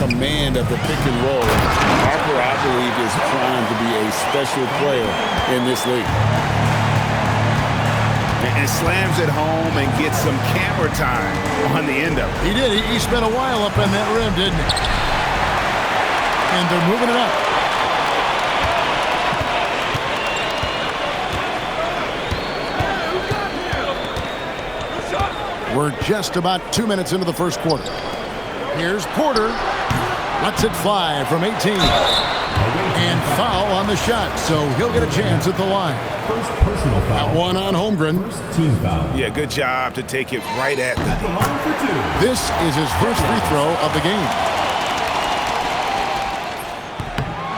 command of the pick and roll. Harper, I believe, is trying to be a special player in this league. And slams it home and gets some camera time on the end of it. He did. He spent a while up in that rim, didn't he? And they're moving it up. We're just about 2 minutes into the first quarter. Here's Porter. Lets it fly from 18. And foul on the shot, so he'll get a chance at the line. First personal foul. That one on Holmgren. First team foul. Yeah, good job to take it right at the line for two. This is his first free throw of the game.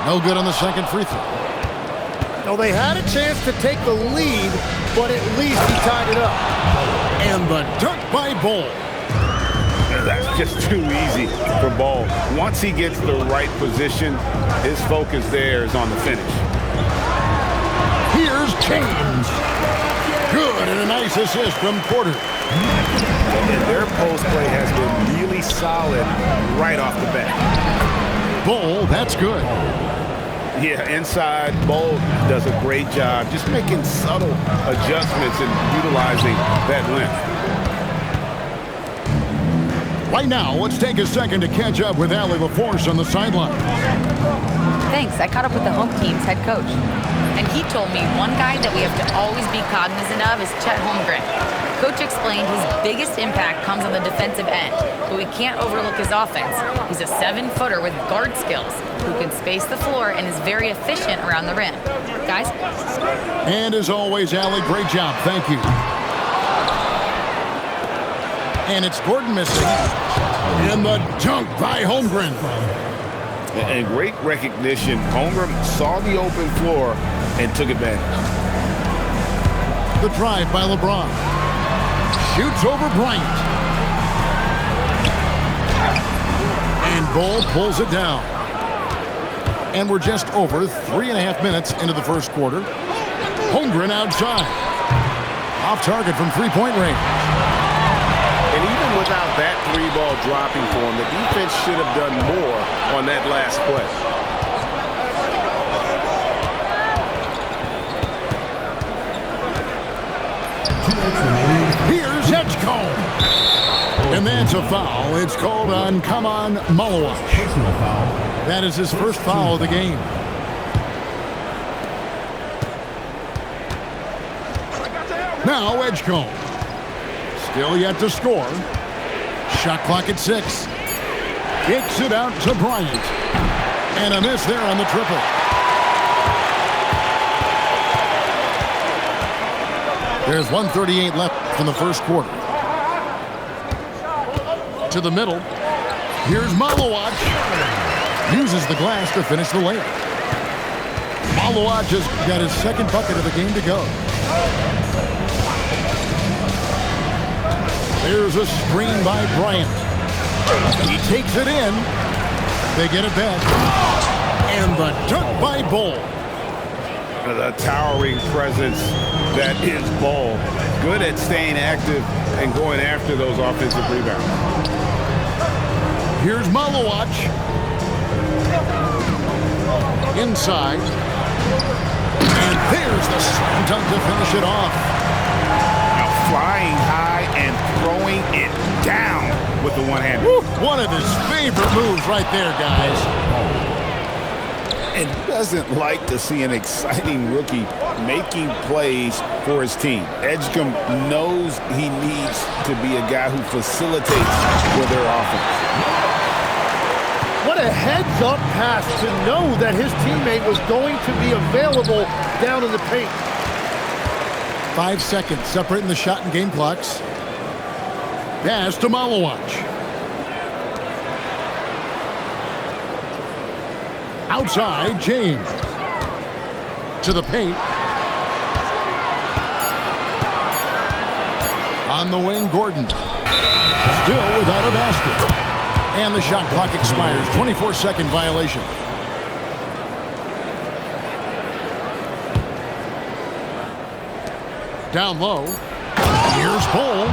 No good on the second free throw. No, they had a chance to take the lead, but at least he tied it up. And the dunk by Bol. That's just too easy for Bol. Once he gets the right position, his focus there is on the finish. Here's James. Good, and a nice assist from Porter. And their post play has been really solid right off the bat. Bol, that's good. Yeah, inside, Bol does a great job just making subtle adjustments and utilizing that length. Right now, let's take a second to catch up with Allie LaForce on the sideline. Thanks. I caught up with the home team's head coach. And he told me one guy that we have to always be cognizant of is Chet Holmgren. Coach explained his biggest impact comes on the defensive end, but we can't overlook his offense. He's a 7-footer with guard skills who can space the floor and is very efficient around the rim. Guys? And as always, Allie, great job. Thank you. And it's Gordon missing. And the dunk by Holmgren. And great recognition. Holmgren saw the open floor and took advantage. The drive by LeBron. Shoots over Bryant. And Bol pulls it down. And we're just over 3.5 minutes into the first quarter. Holmgren outside. Off target from three-point range. And even without that three-ball dropping for him, the defense should have done more on that last play. Here's Edgecombe. And that's a foul. It's called on Kaman Malawach. Personal foul. That is his first foul of the game. Now Edgecombe. Still yet to score. Shot clock at 6. Kicks it out to Bryant. And a miss there on the triple. There's 1:38 left in the first quarter. To the middle. Here's Malawach. Uses the glass to finish the layup. Malawach has got his second bucket of the game to go. There's a screen by Bryant. He takes it in. They get it back. And the dunk by Bol. The towering presence that is Bol. Good at staying active and going after those offensive rebounds. Here's Malawach. Inside. And there's the slam dunk to finish it off. Now flying high and throwing it down with the one-hander. One of his favorite moves right there, guys. And doesn't like to see an exciting rookie making plays for his team. Edgecombe knows he needs to be a guy who facilitates for their offense. What a heads-up pass to know that his teammate was going to be available down in the paint. 5 seconds separating the shot and game clocks. Pass to Malawach. Outside, James. To the paint. On the wing, Gordon. Still without a basket. And the shot clock expires. 24-second violation. Down low. Here's Bol.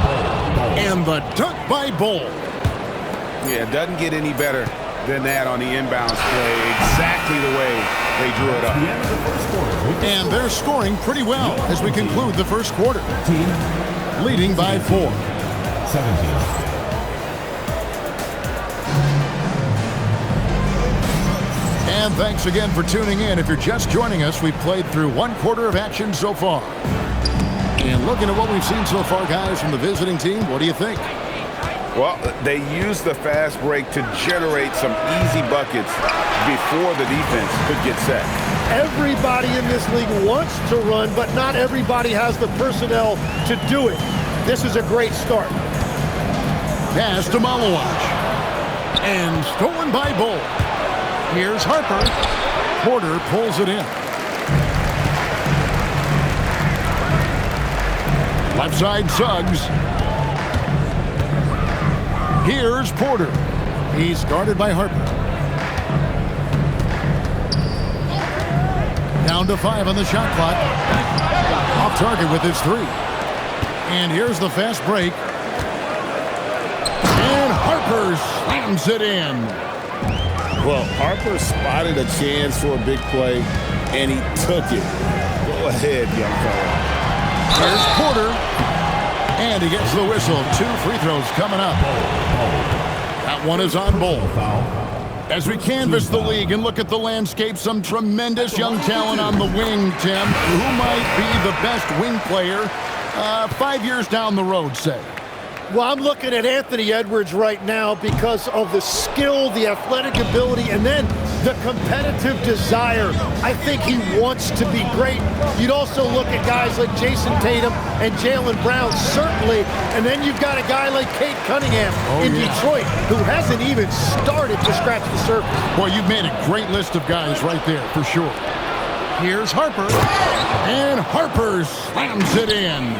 And the dunk by Bol. Yeah, it doesn't get any better than that on the inbounds play. Exactly the way they drew it up. The end of the first quarter. And they're scoring pretty well as we conclude the first quarter. Team Leading by 4. 17. And thanks again for tuning in. If you're just joining us, we've played through one quarter of action so far. And looking at what we've seen so far, guys, from the visiting team, what do you think? Well, they used the fast break to generate some easy buckets before the defense could get set. Everybody in this league wants to run, but not everybody has the personnel to do it. This is a great start. Pass to Malawach. And stolen by Bull. Here's Harper. Porter pulls it in. Left side Suggs. Here's Porter. He's guarded by Harper. Down to 5 on the shot clock. Off target with his 3. And here's the fast break. And Harper slams it in. Well, Harper spotted a chance for a big play, and he took it. Go ahead, young fella. Here's Porter. And he gets the whistle. 2 free throws coming up. That one is on Bull. As we canvass the league and look at the landscape, some tremendous young talent on the wing, Tim. Who might be the best wing player 5 years down the road, say? Well, I'm looking at Anthony Edwards right now because of the skill, the athletic ability, and then the competitive desire. I think he wants to be great. You'd also look at guys like Jason Tatum and Jaylen Brown, certainly. And then you've got a guy like Cade Cunningham in Detroit, who hasn't even started to scratch the surface. Boy, you've made a great list of guys right there, for sure. Here's Harper. And Harper slams it in.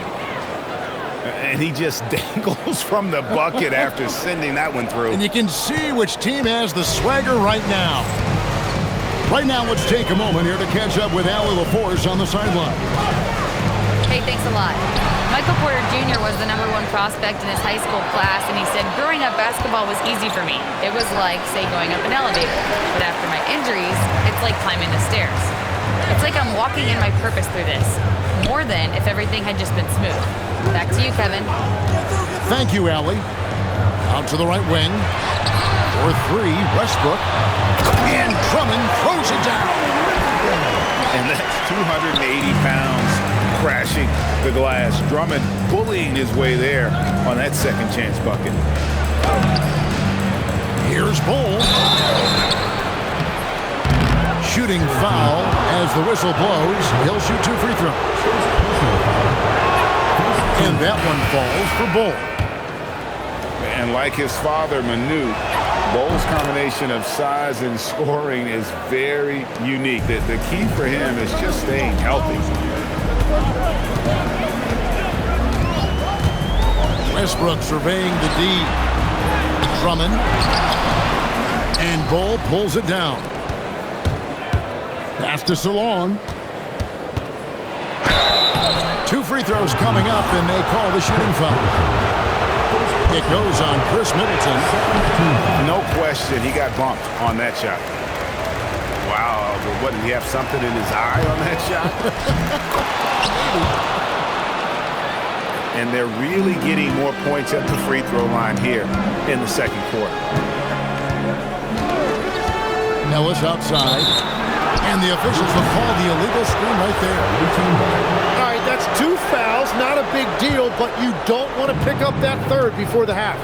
And he just dangles from the bucket after sending that one through. And you can see which team has the swagger right now. Right now, let's take a moment here to catch up with Allie LaForce on the sideline. Hey, thanks a lot. Michael Porter Jr. was the #1 prospect in his high school class, and he said, growing up, basketball was easy for me. It was like, say, going up an elevator. But after my injuries, it's like climbing the stairs. It's like I'm walking in my purpose through this, more than if everything had just been smooth. Back to you, Kevin. Thank you, Allie. Out to the right wing. For 3, Westbrook. And Drummond throws it down. And that's 280 pounds crashing the glass. Drummond bullying his way there on that second chance bucket. Here's Bull. Shooting foul as the whistle blows. He'll shoot 2 free throws. And that one falls for Bull. And like his father, Manute, Bull's combination of size and scoring is very unique. The key for him is just staying healthy. Westbrook surveying the D. Drummond. And Bull pulls it down. Pass to Salon. 2 free throws coming up, and they call the shooting foul. It goes on Chris Middleton. No question, he got bumped on that shot. Wow, what, did he have something in his eye on that shot? And they're really getting more points at the free throw line here in the second quarter. Ellis outside. And the officials will call the illegal screen right there. All right, that's 2 fouls, not a big deal, but you don't want to pick up that 3rd before the half.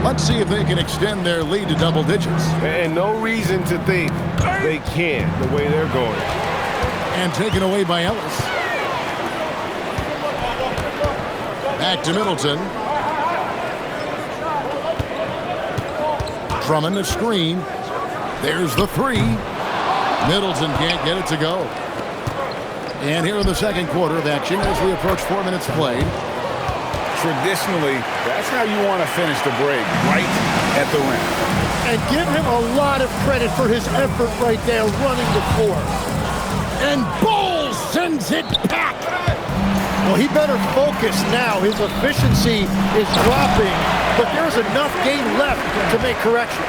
Let's see if they can extend their lead to double digits. And no reason to think they can't the way they're going. And taken away by Ellis. Back to Middleton. Drummond the screen. There's the 3. Middleton can't get it to go. And here in the second quarter of action as we approach 4 minutes played. Traditionally, that's how you want to finish the break, right at the rim. And give him a lot of credit for his effort right there running the floor. And Bull sends it back. Well, he better focus now. His efficiency is dropping but there's enough game left to make corrections.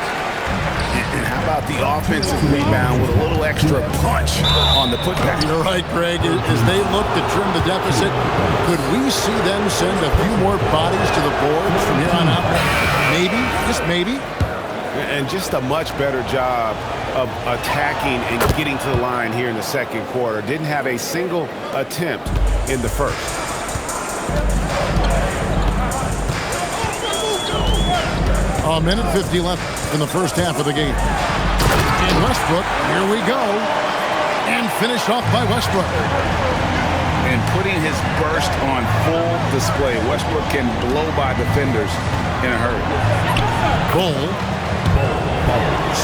And how about the offensive rebound with a little extra punch on the putback? You're right, Greg. As they look to trim the deficit, could we see them send a few more bodies to the boards from here on out? Maybe, just maybe. And just a much better job of attacking and getting to the line here in the second quarter. Didn't have a single attempt in the first. A minute 50 left in the first half of the game. And Westbrook, here we go. And finished off by Westbrook. And putting his burst on full display. Westbrook can blow by defenders in a hurry. Bull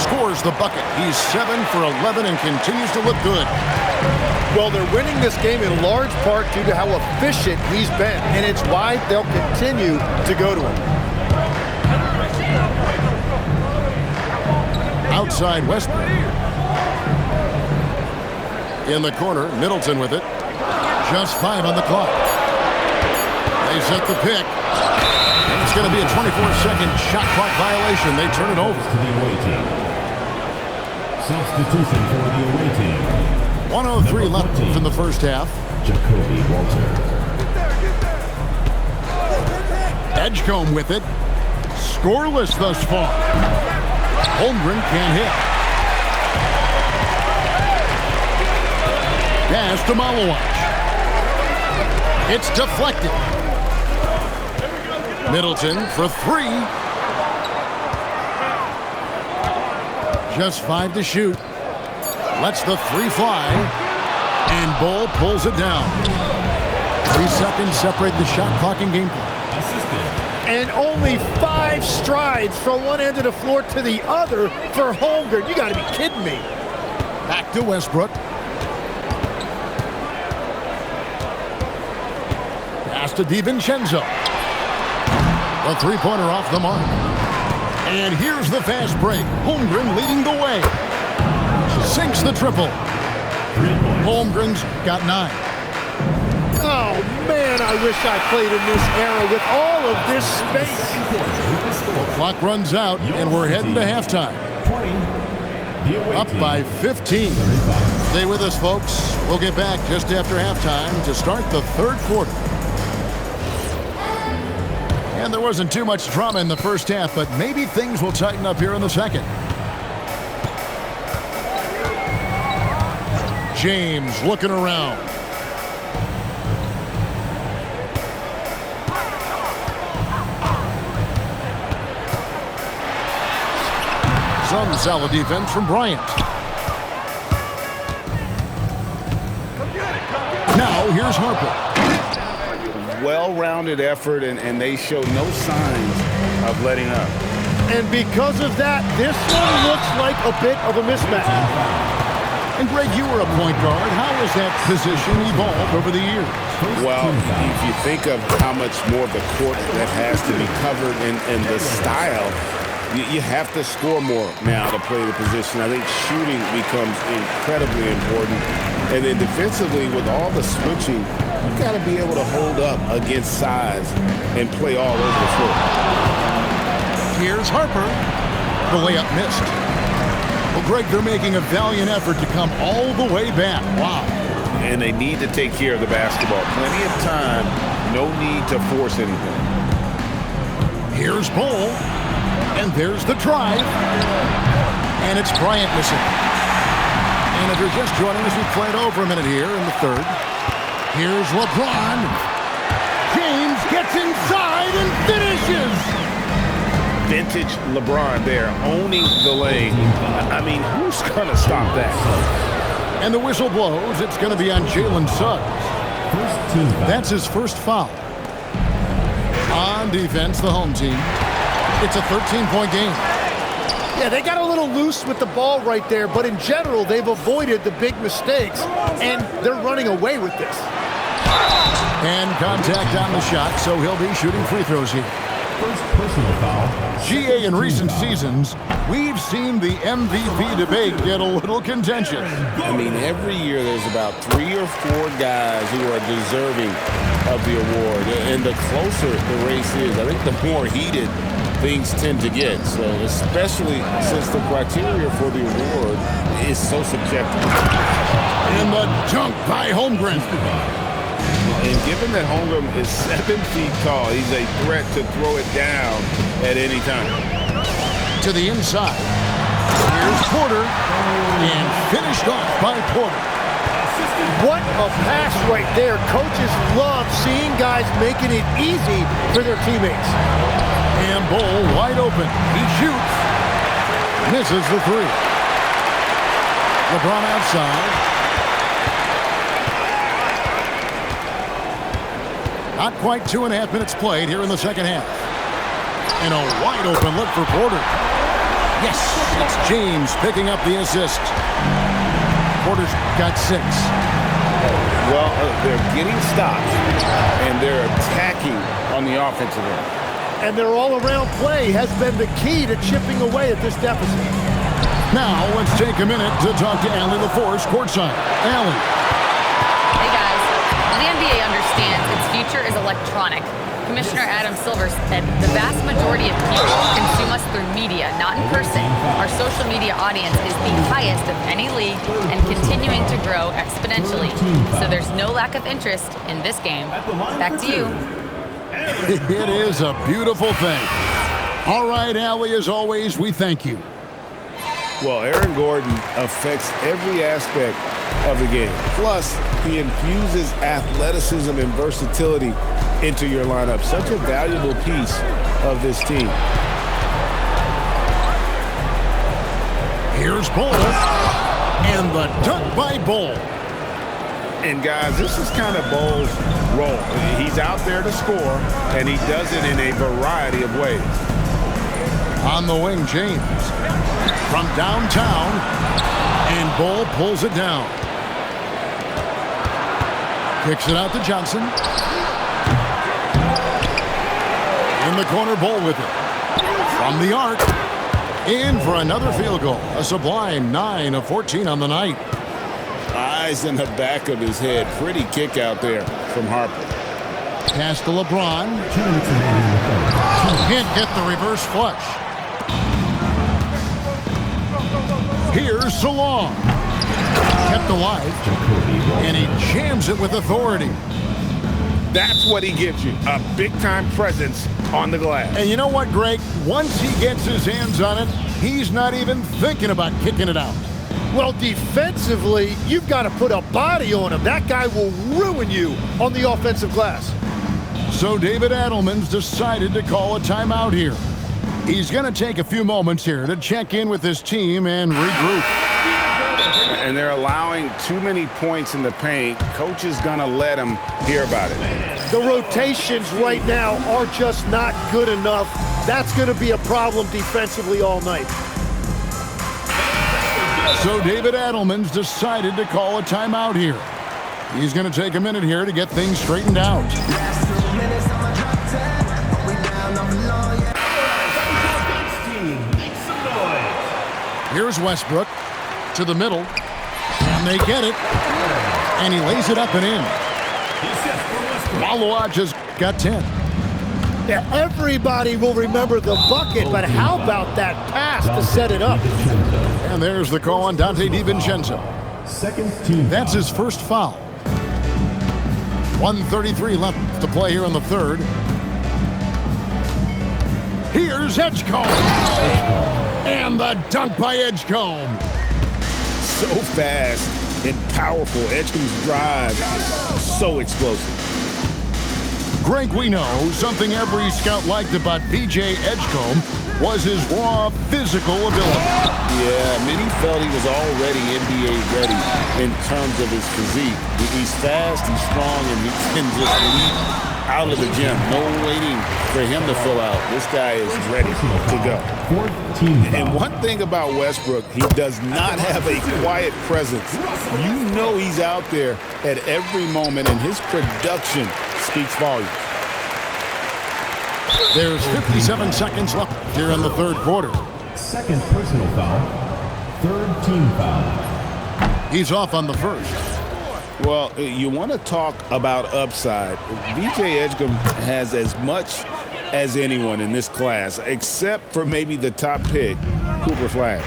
scores the bucket. He's 7 for 11 and continues to look good. Well, they're winning this game in large part due to how efficient he's been, and it's why they'll continue to go to him. Outside Westbrook. In the corner, Middleton with it. Just 5 on the clock. They set the pick. It's going to be a 24-second shot clock violation. They turn it over. To the away team. Substitution for the away team. 1:03 left in the first half. Jacoby Walter. Edgecombe with it. Scoreless thus far. Holmgren can't hit. Pass to Malawach. It's deflected. Middleton for 3. Just 5 to shoot. Lets the 3 fly. And Bull pulls it down. 3 seconds separate the shot clock and game clock. And only 5 strides from one end of the floor to the other for Holmgren. You got to be kidding me. Back to Westbrook. Pass to DiVincenzo. A 3-pointer off the mark. And here's the fast break. Holmgren leading the way. Sinks the triple. Holmgren's got 9. Oh, man, I wish I played in this era with all of this space. The clock runs out, and we're heading to halftime. Up by 15. Stay with us, folks. We'll get back just after halftime to start the third quarter. And there wasn't too much drama in the first half, but maybe things will tighten up here in the second. James looking around. Some solid defense from Bryant. Now here's Harper. Well-rounded effort, and they show no signs of letting up. And because of that, this one looks like a bit of a mismatch. And Greg, you were a point guard. How has that position evolved over the years? Well, if you think of how much more of the court that has to be covered and the style, you have to score more now to play the position. I think shooting becomes incredibly important. And then defensively, with all the switching, you got to be able to hold up against size and play all over the floor. Here's Harper. The layup missed. Well, Greg, they're making a valiant effort to come all the way back. Wow. And they need to take care of the basketball. Plenty of time. No need to force anything. Here's Bull. And there's the drive. And it's Bryant missing. And if you're just joining us, we've played over a minute here in the third. Here's LeBron. James gets inside and finishes. Vintage LeBron there, owning the lane. I mean, who's going to stop that? And the whistle blows. It's going to be on Jalen Suggs. That's his first foul. On defense, the home team. It's a 13-point game. Yeah, they got a little loose with the ball right there, but in general, they've avoided the big mistakes, and they're running away with this. And contact on the shot, so he'll be shooting free throws here. First personal foul. GA, in recent seasons, we've seen the MVP debate get a little contentious. I mean, every year there's about 3 or 4 guys who are deserving of the award. And the closer the race is, I think the more heated things tend to get. So especially since the criteria for the award is so subjective. And the dunk by Holmgren. And given that Holmgren is 7 feet tall, he's a threat to throw it down at any time. To the inside. Here's Porter. And finished off by Porter. What a pass right there. Coaches love seeing guys making it easy for their teammates. And Bull wide open. He shoots. Misses the three. LeBron outside. Not quite 2.5 minutes played here in the second half. And a wide open look for Porter. Yes, it's James picking up the assist. Porter's got 6. Well, they're getting stops, and they're attacking on the offensive end. And their all-around play has been the key to chipping away at this deficit. Now, let's take a minute to talk to Allie LaForce courtside. Allie. Hey guys, the NBA understands its future is electronic. Commissioner Adam Silver said the vast majority of people consume us through media, not in person. Our social media audience is the highest of any league and continuing to grow exponentially. So there's no lack of interest in this game. Back to you. It is a beautiful thing. All right, Allie, as always, we thank you. Well, Aaron Gordon affects every aspect of the game. Plus, he infuses athleticism and versatility into your lineup. Such a valuable piece of this team. Here's Bull. And the dunk by Bull. And guys, this is kind of Bull's role. He's out there to score, and he does it in a variety of ways. On the wing, James. From downtown. And Bull pulls it down. Kicks it out to Johnson. In the corner, Bull with it. From the arc. In for another field goal. A sublime 9 of 14 on the night. Eyes in the back of his head. Pretty kick out there from Harper. Pass to LeBron. Can't get the reverse flush. Here's Salong. Kept alive. And he jams it with authority. That's what he gives you, a big-time presence on the glass. And you know what, Greg? Once he gets his hands on it, he's not even thinking about kicking it out. Well, defensively, you've got to put a body on him. That guy will ruin you on the offensive glass. So David Adelman's decided to call a timeout here. He's going to take a few moments here to check in with his team and regroup. And they're allowing too many points in the paint. Coach is going to let him hear about it. The rotations right now are just not good enough. That's going to be a problem defensively all night. So David Adelman's decided to call a timeout here. He's going to take a minute here to get things straightened out. Here's Westbrook to the middle. And they get it. And he lays it up and in. Waloa just got 10. Yeah, everybody will remember the bucket, but how about that pass to set it up? And there's the call on Dante DiVincenzo. Second team. That's his first foul. 1:33 left to play here in the third. Here's Edgecombe. And the dunk by Edgecombe. So fast and powerful. Edgecombe's drive, so explosive. Greg, we know something every scout liked about VJ Edgecombe was his raw physical ability. Yeah, many felt he was already NBA ready in terms of his physique. He's fast, he's strong, and he can just leap out of the gym. No waiting for him to fill out. This guy is ready to go. 14 And one thing about Westbrook, he does not have a quiet presence. You know he's out there at every moment, and his production speaks volumes. There's 57 seconds left here in the third quarter. Second personal foul. Third team foul. He's off on the first. Well, you want to talk about upside. VJ Edgecombe has as much as anyone in this class, except for maybe the top pick, Cooper Flag.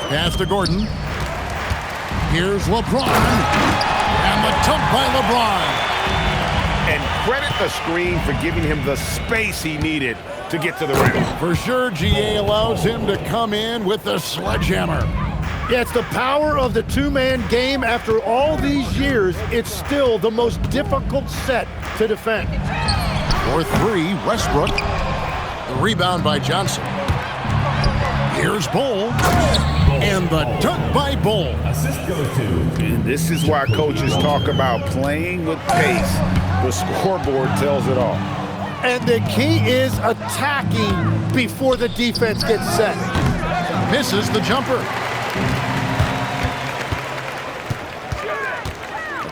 Pass to Gordon. Here's LeBron. And the dunk by LeBron. And credit the screen for giving him the space he needed to get to the rim. For sure, GA allows him to come in with the sledgehammer. Yeah, it's the power of the two-man game. After all these years, it's still the most difficult set to defend. For three, Westbrook. The rebound by Johnson. Here's Bull. And the dunk by Bull. Assist goes to. And this is why coaches talk about playing with pace. The scoreboard tells it all. And the key is attacking before the defense gets set. Misses the jumper.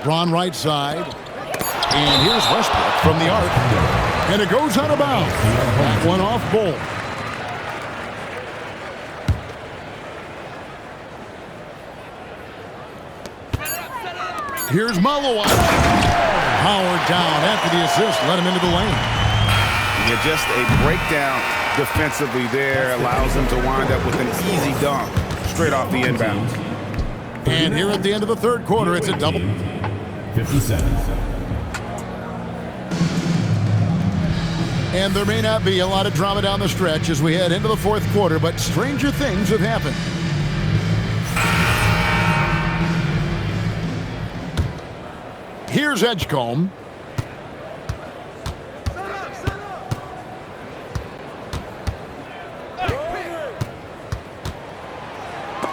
LeBron right side. And here's Westbrook from the arc. And it goes out of bounds. That one off Bull. Here's Malawai. Powered down after the assist. Let him into the lane. Yeah, just a breakdown defensively there allows him to wind up with an easy dunk straight off the inbound. And here at the end of the third quarter, it's a double. 50 seconds. And there may not be a lot of drama down the stretch as we head into the fourth quarter, but stranger things have happened. Here's Edgecombe.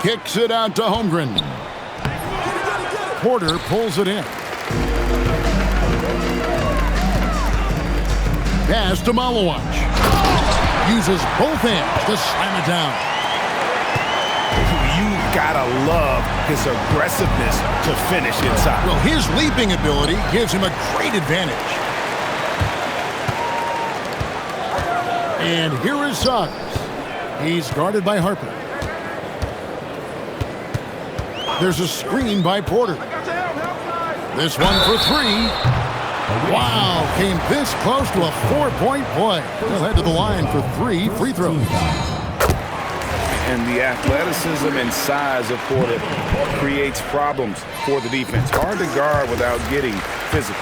Kicks it out to Holmgren. Porter pulls it in. Pass to Malawai. Uses both hands to slam it down. You gotta love his aggressiveness to finish inside. Well, his leaping ability gives him a great advantage. And here is Suggs. He's guarded by Harper. There's a screen by Porter. This one for three. Wow, came this close to a four-point play. He'll head to the line for 3 free throws. And the athleticism and size of Porter creates problems for the defense. Hard to guard without getting physical.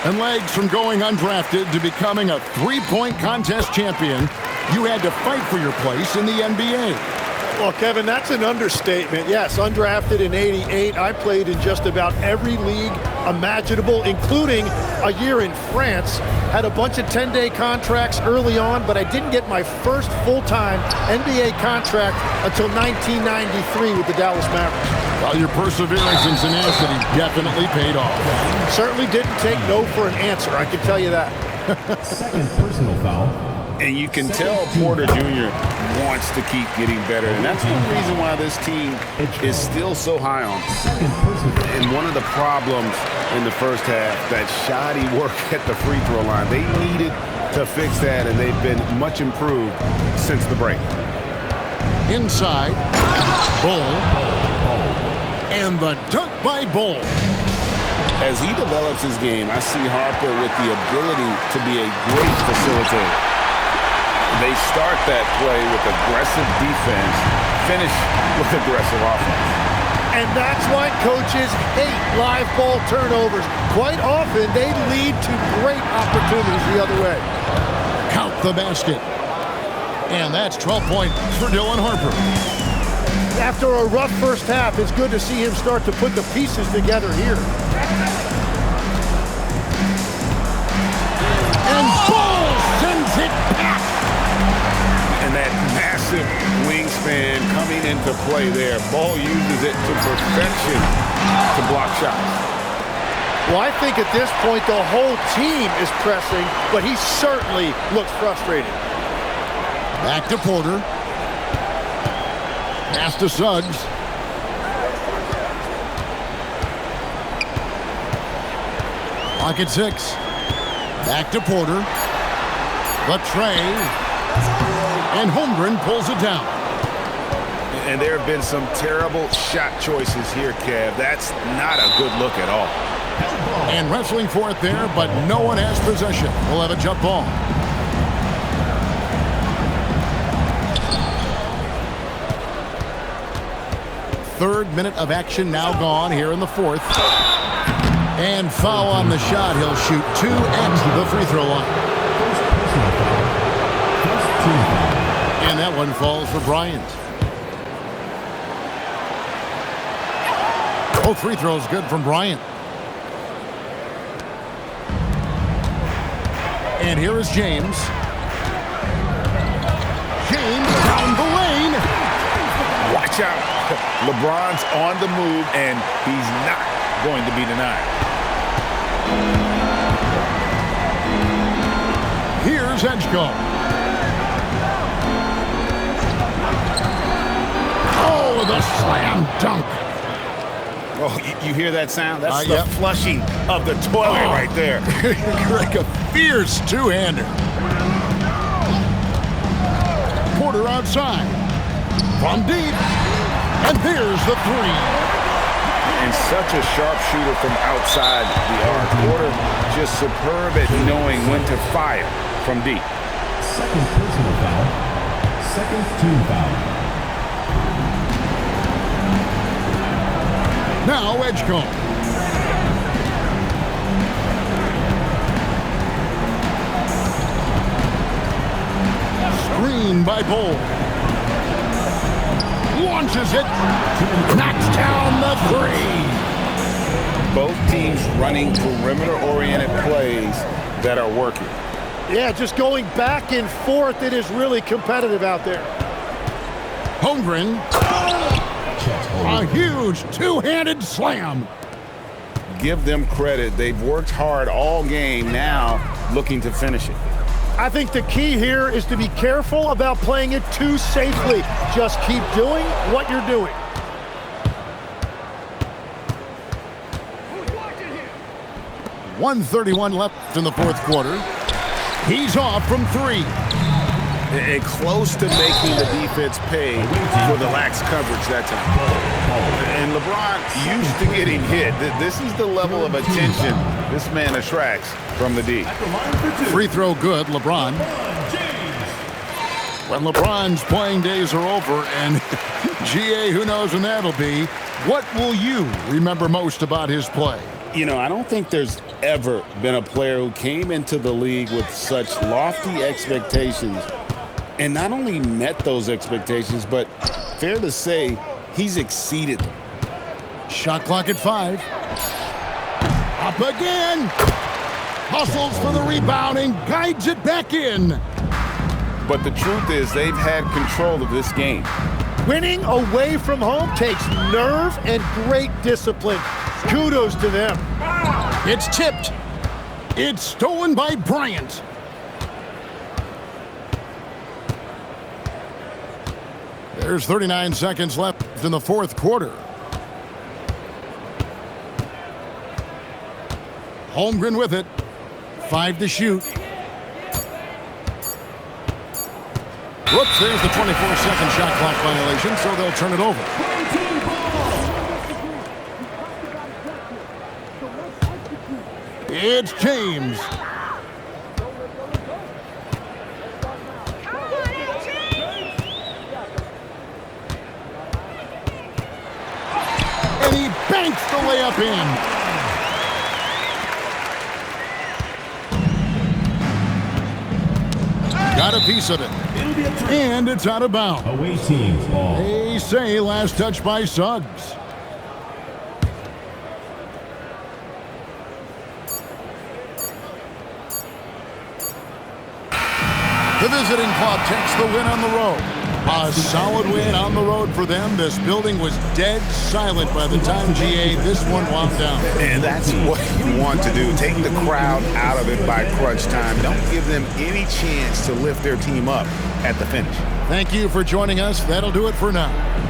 And legs from going undrafted to becoming a three-point contest champion, you had to fight for your place in the NBA. Well, Kevin, that's an understatement. Yes, undrafted in '88. I played in just about every league imaginable, including a year in France. Had a bunch of 10-day contracts early on, but I didn't get my first full-time NBA contract until 1993 with the Dallas Mavericks. Well, your perseverance and tenacity definitely paid off. Certainly didn't take no for an answer, I can tell you that. Second personal foul. And you can tell Porter Jr. wants to keep getting better. And that's one reason why this team is still so high on him. And one of the problems in the first half, that shoddy work at the free throw line. They needed to fix that, and they've been much improved since the break. Inside, Bull. And the dunk by Bull. As he develops his game, I see Harper with the ability to be a great facilitator. They start that play with aggressive defense, finish with aggressive offense. And that's why coaches hate live ball turnovers. Quite often, they lead to great opportunities the other way. Count the basket. And that's 12 points for Dylan Harper. After a rough first half, it's good to see him start to put the pieces together here. And Bull sends it back. And that massive wingspan coming into play there. Ball uses it to perfection to block shots. Well, I think at this point the whole team is pressing, but he certainly looks frustrated. Back to Porter. Pass to Suggs. Clock at 6. Back to Porter. The tray. And Holmgren pulls it down. And there have been some terrible shot choices here, Kev. That's not a good look at all. And wrestling for it there, but no one has possession. We'll have a jump ball. Third minute of action now gone here in the fourth. And foul on the shot. He'll shoot 2 at the free throw line. And that one falls for Bryant. Both free throws good from Bryant. And here is James. James down the lane. Watch out. LeBron's on the move, and he's not going to be denied. Here's Edgecombe. Oh, the slam dunk. Oh, you hear that sound? That's the Yep. flushing of the toilet right there. Like a fierce two-hander. Porter outside. From deep. And there's the three. And such a sharp shooter from outside the arc. Porter just superb at knowing when to fire from deep. Second personal foul. Second team foul. Now Edgecombe. Screen by Bull. Launches it. Knocks down the three. Both teams running perimeter-oriented plays that are working. Yeah, just going back and forth. It is really competitive out there. Holmgren. A huge two-handed slam. Give them credit. They've worked hard all game, now looking to finish it. I think the key here is to be careful about playing it too safely. Just keep doing what you're doing. .131 left in the fourth quarter. He's off from three. And close to making the defense pay for the lax coverage that time. And LeBron used to getting hit. This is the level of attention this man attracts from the D. Free throw good, LeBron. When LeBron's playing days are over, and GA, who knows when that'll be, what will you remember most about his play? You know, I don't think there's ever been a player who came into the league with such lofty expectations and not only met those expectations, but fair to say, he's exceeded them. Shot clock at 5. Up again. Hustles for the rebound and guides it back in. But the truth is, they've had control of this game. Winning away from home takes nerve and great discipline. Kudos to them. It's tipped. It's stolen by Bryant. There's 39 seconds left in the fourth quarter. Holmgren with it. 5 to shoot. Whoops, there's the 24-second shot clock violation, so they'll turn it over. It's James. And he banks the layup in. Got a piece of it. And it's out of bounds. Away team's ball. They say last touch by Suggs. The visiting club takes the win on the road. A solid win on the road for them. This building was dead silent by the time GA this one wound down. And that's what you want to do. Take the crowd out of it by crunch time. Don't give them any chance to lift their team up at the finish. Thank you for joining us. That'll do it for now.